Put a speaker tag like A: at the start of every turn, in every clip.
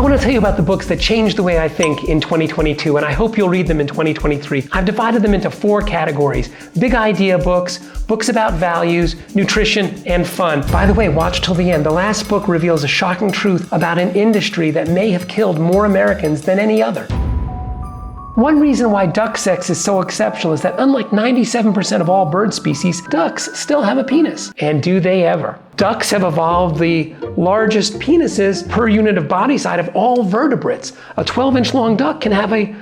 A: I want to tell you about the books that changed the way I think in 2022, and I hope you'll read them in 2023. I've divided them into 4 categories: big idea books, books about values, nutrition, and fun. By the way, watch till the end. The last book reveals a shocking truth about an industry that may have killed more Americans than any other. One reason why duck sex is so exceptional is that unlike 97% of all bird species, ducks still have a penis. And do they ever? Ducks have evolved the largest penises per unit of body size of all vertebrates. A 12-inch long duck can have a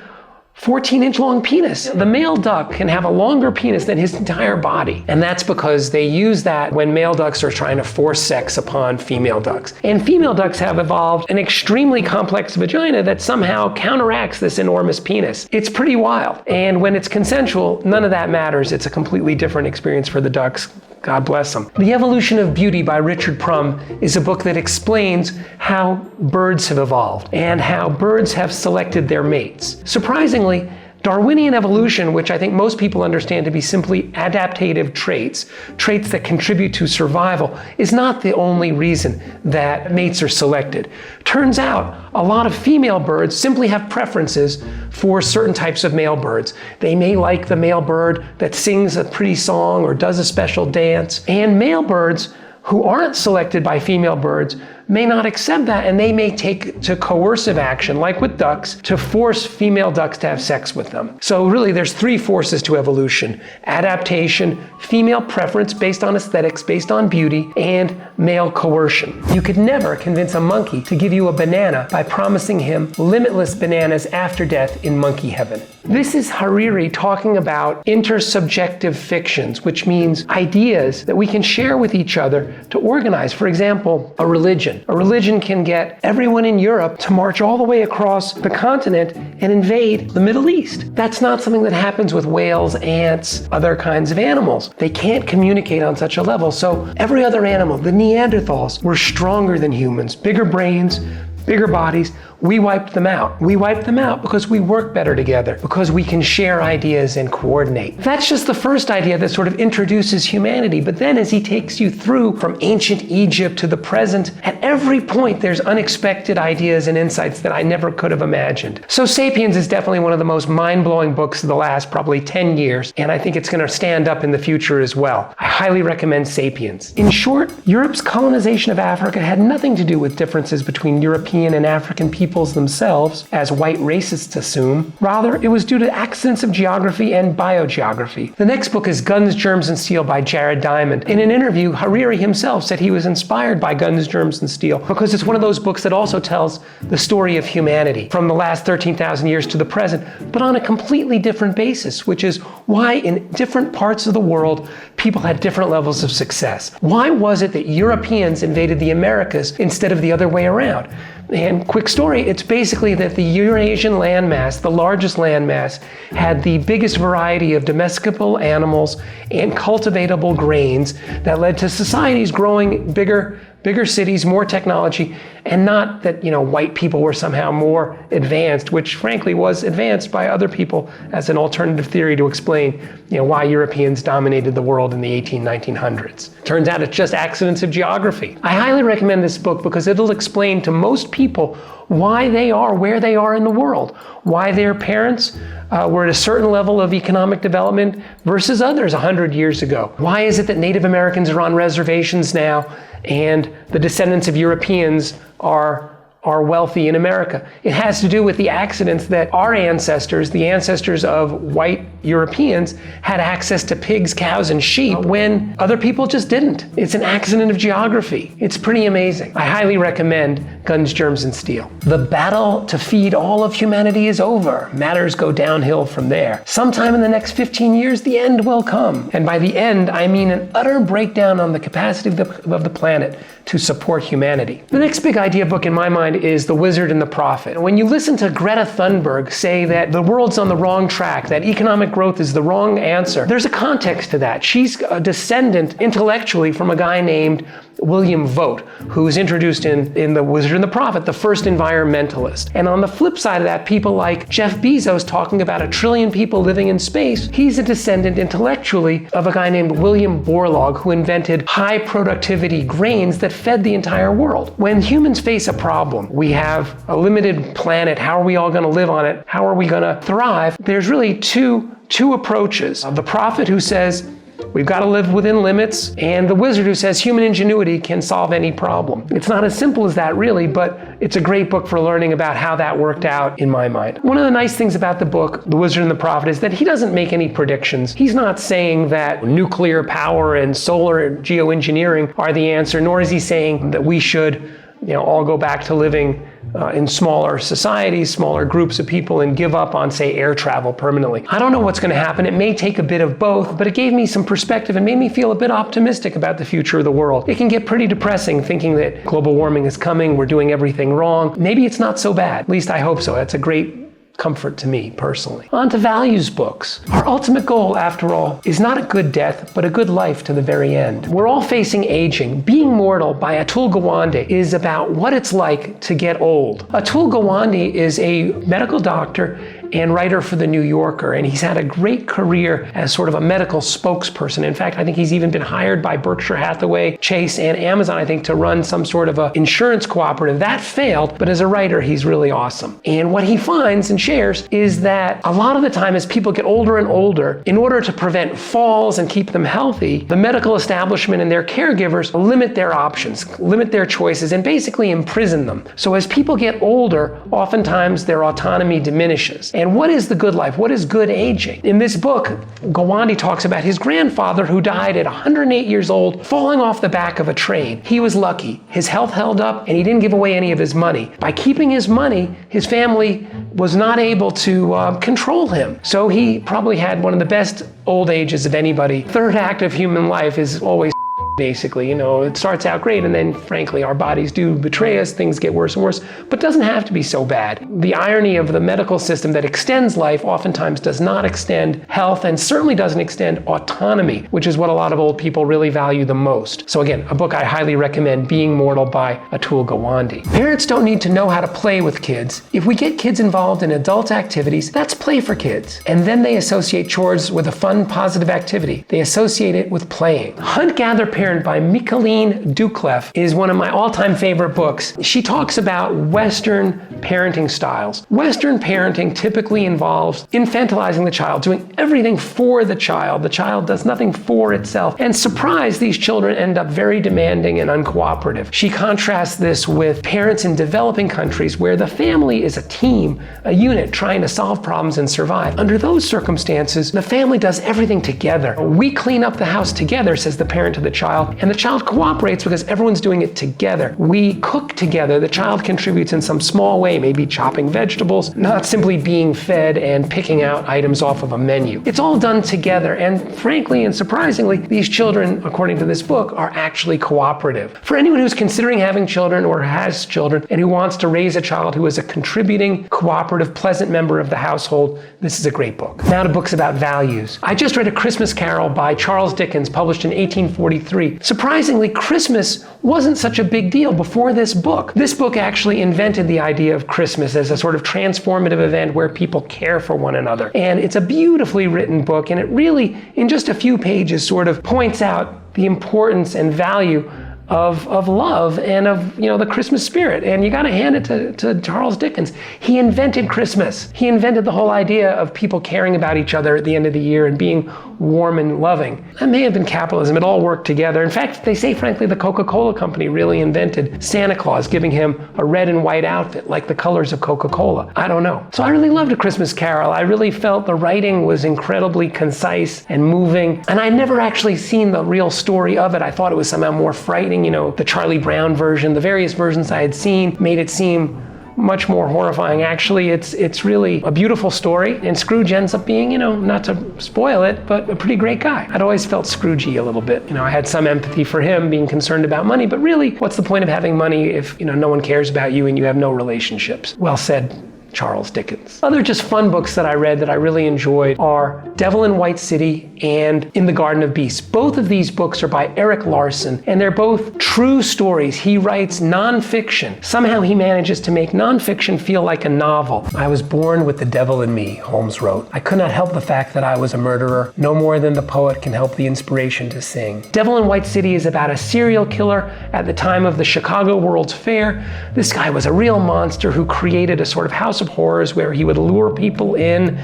A: 14-inch long penis. The male duck can have a longer penis than his entire body. And that's because they use that when male ducks are trying to force sex upon female ducks. And female ducks have evolved an extremely complex vagina that somehow counteracts this enormous penis. It's pretty wild. And when it's consensual, none of that matters. It's a completely different experience for the ducks. God bless them. The Evolution of Beauty by Richard Prum is a book that explains how birds have evolved and how birds have selected their mates. Surprisingly, Darwinian evolution, which I think most people understand to be simply adaptive traits that contribute to survival, is not the only reason that mates are selected. Turns out, a lot of female birds simply have preferences for certain types of male birds. They may like the male bird that sings a pretty song or does a special dance, and male birds who aren't selected by female birds may not accept that, and they may take to coercive action, like with ducks, to force female ducks to have sex with them. So really there's 3 forces to evolution: adaptation, female preference based on aesthetics, based on beauty, and male coercion. You could never convince a monkey to give you a banana by promising him limitless bananas after death in monkey heaven. This is Hariri talking about intersubjective fictions, which means ideas that we can share with each other to organize. For example, a religion. A religion can get everyone in Europe to march all the way across the continent and invade the Middle East. That's not something that happens with whales, ants, other kinds of animals. They can't communicate on such a level. So every other animal, the Neanderthals, were stronger than humans, bigger brains, bigger bodies. We wiped them out. We wiped them out because we work better together, because we can share ideas and coordinate. That's just the first idea that sort of introduces humanity. But then as he takes you through from ancient Egypt to the present, at every point there's unexpected ideas and insights that I never could have imagined. So Sapiens is definitely one of the most mind-blowing books of the last probably 10 years, and I think it's going to stand up in the future as well. I highly recommend Sapiens. In short, Europe's colonization of Africa had nothing to do with differences between European and African peoples themselves, as white racists assume. Rather, it was due to accidents of geography and biogeography. The next book is Guns, Germs, and Steel by Jared Diamond. In an interview, Hariri himself said he was inspired by Guns, Germs, and Steel because it's one of those books that also tells the story of humanity from the last 13,000 years to the present, but on a completely different basis, which is why in different parts of the world, people had different levels of success. Why was it that Europeans invaded the Americas instead of the other way around? And quick story, it's basically that the Eurasian landmass, the largest landmass, had the biggest variety of domesticable animals and cultivatable grains that led to societies growing bigger cities, more technology, and not that, white people were somehow more advanced, which frankly was advanced by other people as an alternative theory to explain, why Europeans dominated the world in the 1900s. Turns out it's just accidents of geography. I highly recommend this book because it'll explain to most people why they are where they are in the world, why their parents were at a certain level of economic development versus others 100 years ago. Why is it that Native Americans are on reservations now and the descendants of Europeans are wealthy in America? It has to do with the accidents that our ancestors, the ancestors of white Europeans, had access to pigs, cows, and sheep when other people just didn't. It's an accident of geography. It's pretty amazing. I highly recommend Guns, Germs, and Steel. The battle to feed all of humanity is over. Matters go downhill from there. Sometime in the next 15 years, the end will come. And by the end, I mean an utter breakdown on the capacity of the planet to support humanity. The next big idea book in my mind is The Wizard and the Prophet. When you listen to Greta Thunberg say that the world's on the wrong track, that economic growth is the wrong answer, there's a context to that. She's a descendant intellectually from a guy named William Vogt, who's introduced in The Wizard and the Prophet, the first environmentalist. And on the flip side of that, people like Jeff Bezos talking about 1 trillion people living in space, he's a descendant intellectually of a guy named William Borlaug, who invented high productivity grains that fed the entire world. When humans face a problem, we have a limited planet, how are we all going to live on it? How are we going to thrive? There's really two approaches. The prophet who says, we've got to live within limits, and the wizard who says human ingenuity can solve any problem. It's not as simple as that really, but it's a great book for learning about how that worked out in my mind. One of the nice things about the book, The Wizard and the Prophet, is that he doesn't make any predictions. He's not saying that nuclear power and solar geoengineering are the answer, nor is he saying that we should all go back to living in smaller societies, smaller groups of people, and give up on, say, air travel permanently. I don't know what's going to happen. It may take a bit of both, but it gave me some perspective and made me feel a bit optimistic about the future of the world. It can get pretty depressing thinking that global warming is coming, we're doing everything wrong. Maybe it's not so bad. At least I hope so. That's a great comfort to me personally. On to values books. Our ultimate goal, after all, is not a good death, but a good life to the very end. We're all facing aging. Being Mortal by Atul Gawande is about what it's like to get old. Atul Gawande is a medical doctor and writer for The New Yorker, and he's had a great career as sort of a medical spokesperson. In fact, I think he's even been hired by Berkshire Hathaway, Chase, and Amazon, I think, to run some sort of an insurance cooperative. That failed, but as a writer, he's really awesome. And what he finds and shares is that a lot of the time as people get older and older, in order to prevent falls and keep them healthy, the medical establishment and their caregivers limit their options, limit their choices, and basically imprison them. So as people get older, oftentimes their autonomy diminishes. And what is the good life? What is good aging? In this book, Gawande talks about his grandfather who died at 108 years old, falling off the back of a train. He was lucky. His health held up and he didn't give away any of his money. By keeping his money, his family was not able to control him. So he probably had one of the best old ages of anybody. Third act of human life is always basically, it starts out great and then frankly our bodies do betray us, things get worse and worse, but doesn't have to be so bad. The irony of the medical system that extends life oftentimes does not extend health and certainly doesn't extend autonomy, which is what a lot of old people really value the most. So again, a book I highly recommend, Being Mortal by Atul Gawande. Parents don't need to know how to play with kids. If we get kids involved in adult activities, that's play for kids. And then they associate chores with a fun, positive activity. They associate it with playing. Hunt, Gather, Parent by Micheline Doucleff is one of my all-time favorite books. She talks about Western parenting styles. Western parenting typically involves infantilizing the child, doing everything for the child. The child does nothing for itself. And surprise, these children end up very demanding and uncooperative. She contrasts this with parents in developing countries where the family is a team, a unit trying to solve problems and survive. Under those circumstances, the family does everything together. We clean up the house together, says the parent to the child, and the child cooperates because everyone's doing it together. We cook together. The child contributes in some small way, maybe chopping vegetables, not simply being fed and picking out items off of a menu. It's all done together, and frankly and surprisingly, these children, according to this book, are actually cooperative. For anyone who's considering having children or has children and who wants to raise a child who is a contributing, cooperative, pleasant member of the household, this is a great book. Now to books about values. I just read A Christmas Carol by Charles Dickens, published in 1843. Surprisingly, Christmas wasn't such a big deal before this book. This book actually invented the idea of Christmas as a sort of transformative event where people care for one another. And it's a beautifully written book, and it really, in just a few pages, sort of points out the importance and value of love and of the Christmas spirit. And you got to hand it to Charles Dickens. He invented Christmas. He invented the whole idea of people caring about each other at the end of the year and being warm and loving. That may have been capitalism. It all worked together. In fact, they say, frankly, the Coca-Cola company really invented Santa Claus, giving him a red and white outfit like the colors of Coca-Cola. I don't know. So I really loved A Christmas Carol. I really felt the writing was incredibly concise and moving. And I'd never actually seen the real story of it. I thought it was somehow more frightening. The Charlie Brown version, the various versions I had seen made it seem much more horrifying. Actually, it's really a beautiful story, and Scrooge ends up being, not to spoil it, but a pretty great guy. I'd always felt Scroogey a little bit. I had some empathy for him being concerned about money, but really, what's the point of having money if, no one cares about you and you have no relationships? Well said, Charles Dickens. Other just fun books that I read that I really enjoyed are Devil in White City and In the Garden of Beasts. Both of these books are by Erik Larson, and they're both true stories. He writes nonfiction. Somehow he manages to make nonfiction feel like a novel. I was born with the devil in me, Holmes wrote. I could not help the fact that I was a murderer, no more than the poet can help the inspiration to sing. Devil in White City is about a serial killer at the time of the Chicago World's Fair. This guy was a real monster who created a sort of house of horrors where he would lure people in,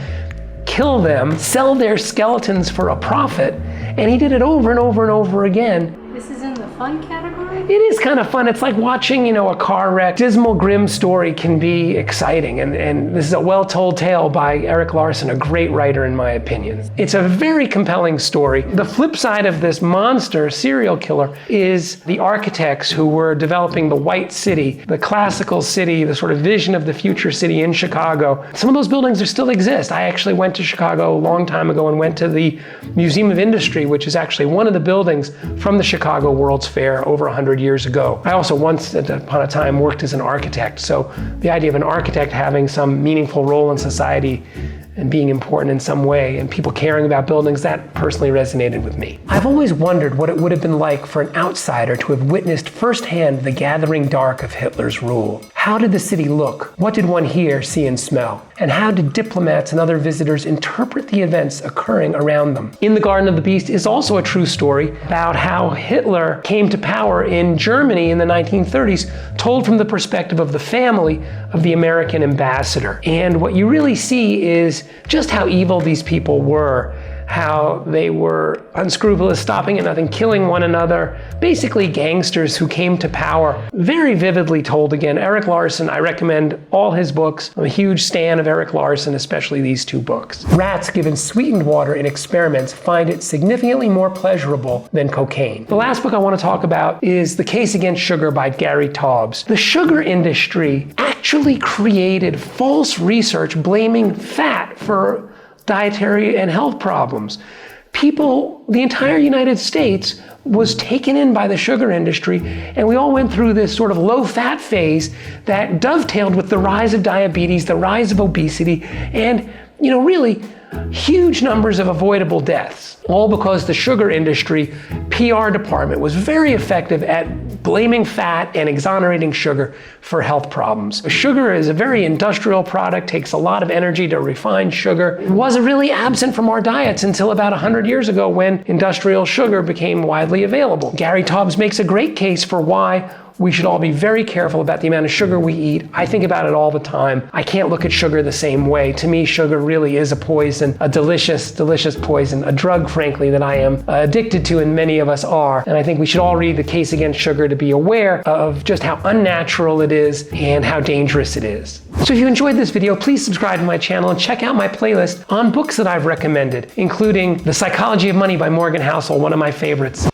A: kill them, sell their skeletons for a profit, and he did it over and over and over again.
B: This is in the fun category?
A: It is kind of fun. It's like watching, a car wreck. Dismal, grim story can be exciting, and this is a well-told tale by Erik Larson, a great writer in my opinion. It's a very compelling story. The flip side of this monster serial killer is the architects who were developing the White City, the classical city, the sort of vision of the future city in Chicago. Some of those buildings still exist. I actually went to Chicago a long time ago and went to the Museum of Industry, which is actually one of the buildings from the Chicago World's Fair over 100 years ago. I also once upon a time worked as an architect, so the idea of an architect having some meaningful role in society and being important in some way and people caring about buildings, that personally resonated with me. I've always wondered what it would have been like for an outsider to have witnessed firsthand the gathering dark of Hitler's rule. How did the city look? What did one hear, see, and smell? And how did diplomats and other visitors interpret the events occurring around them? In the Garden of the Beast is also a true story about how Hitler came to power in Germany in the 1930s, told from the perspective of the family of the American ambassador. And what you really see is just how evil these people were, how they were unscrupulous, stopping at nothing, killing one another, basically gangsters who came to power. Very vividly told again. Erik Larson, I recommend all his books. I'm a huge stan of Erik Larson, especially these two books. Rats given sweetened water in experiments find it significantly more pleasurable than cocaine. The last book I want to talk about is The Case Against Sugar by Gary Taubes. The sugar industry actually created false research blaming fat for dietary and health problems. People, the entire United States was taken in by the sugar industry, and we all went through this sort of low-fat phase that dovetailed with the rise of diabetes, the rise of obesity, and, really huge numbers of avoidable deaths, all because the sugar industry PR department was very effective at blaming fat and exonerating sugar for health problems. Sugar is a very industrial product, takes a lot of energy to refine sugar. It wasn't really absent from our diets until about 100 years ago when industrial sugar became widely available. Gary Taubes makes a great case for why we should all be very careful about the amount of sugar we eat. I think about it all the time. I can't look at sugar the same way. To me, sugar really is a poison, a delicious, delicious poison, a drug, frankly, that I am addicted to, and many of us are. And I think we should all read The Case Against Sugar to be aware of just how unnatural it is and how dangerous it is. So if you enjoyed this video, please subscribe to my channel and check out my playlist on books that I've recommended, including The Psychology of Money by Morgan Housel, one of my favorites.